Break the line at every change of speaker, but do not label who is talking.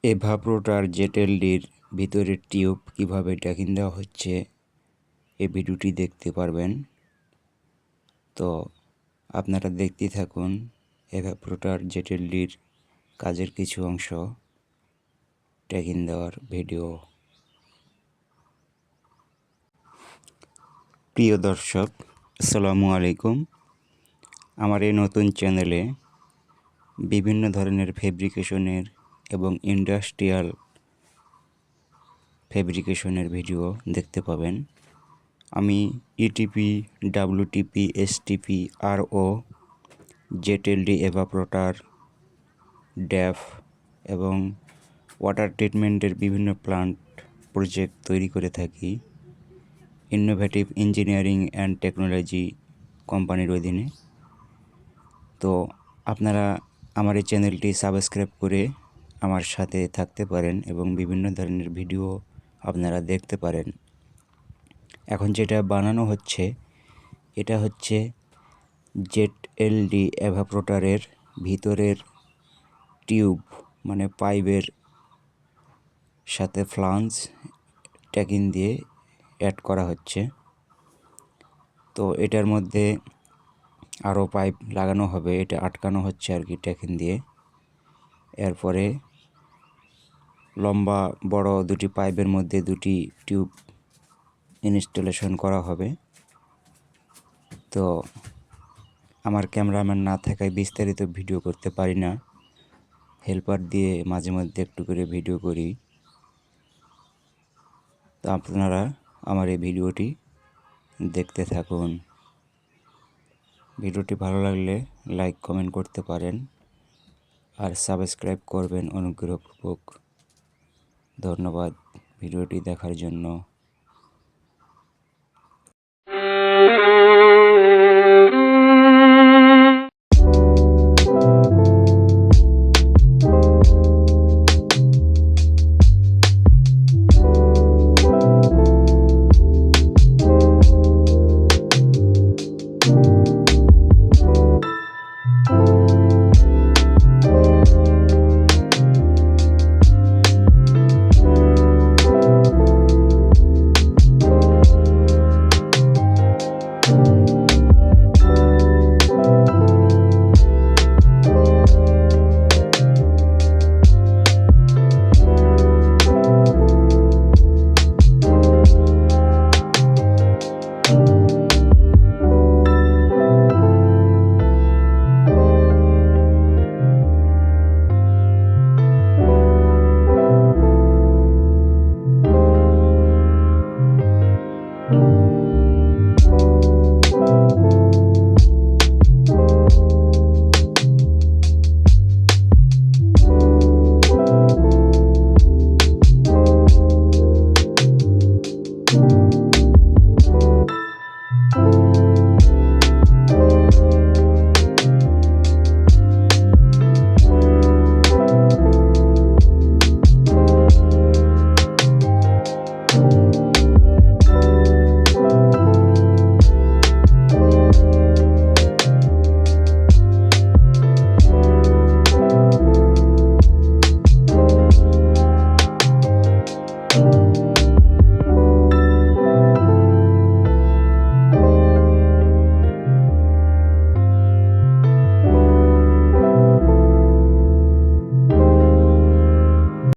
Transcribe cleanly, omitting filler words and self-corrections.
এভাপোরেটর জেট-এলডির ভিতরের টিউব কিভাবে ট্যাকিং দেওয়া হচ্ছে এই ভিডিওটি দেখতে পারবেন। তো আপনারা দেখতে থাকুন এভাপোরেটর জেট-এলডির কাজের কিছু অংশ ট্যাকিং দেওয়ার ভিডিও। প্রিয় দর্শক, আসসালামু আলাইকুম। আমার এই নতুন চ্যানেলে বিভিন্ন ধরনের ফেব্রিকেশনের এবং ইন্ডাস্ট্রিয়াল ফেব্রিকেশনের ভিডিও দেখতে পাবেন। আমি ইটিপি, ডাব্লিউটিপি, এসটিপি, আরও, জেট-এলডি, এভাপোরেটর, ড্যাফ এবং ওয়াটার ট্রিটমেন্টের বিভিন্ন প্লান্ট প্রজেক্ট তৈরি করে থাকি ইনোভেটিভ ইঞ্জিনিয়ারিং অ্যান্ড টেকনোলজি কোম্পানির অধীনে। তো আপনারা আমার এই চ্যানেলটি সাবস্ক্রাইব করে আমার সাথে থাকতে পারেন এবং বিভিন্ন ধরনের ভিডিও আপনারা দেখতে পারেন। এখন যেটা বানানো হচ্ছে এটা হচ্ছে জেট-এলডি এভাপোরেটরের ভিতরের টিউব, মানে পাইপের সাথে ফ্লাঞ্জ ট্যাকিং দিয়ে অ্যাড করা হচ্ছে। তো এটার মধ্যে আরও পাইপ লাগানো হবে, এটা আটকানো হচ্ছে আর কি ট্যাকিং দিয়ে। এরপরে লম্বা বড় দুটি পাইপের মধ্যে দুটি টিউব ইনস্টলেশন করা হবে। তো আমার ক্যামেরাম্যান না থাকায় বিস্তারিত ভিডিও করতে পারি না, হেল্পার দিয়ে মাঝে মধ্যে একটু করে ভিডিও করি। তো আপনারা আমার এই ভিডিওটি দেখতে থাকুন। ভিডিওটি ভালো লাগলে লাইক কমেন্ট করতে পারেন আর সাবস্ক্রাইব করবেন অনুগ্রহপূর্বক। ধন্যবাদ ভিডিওটি দেখার জন্য।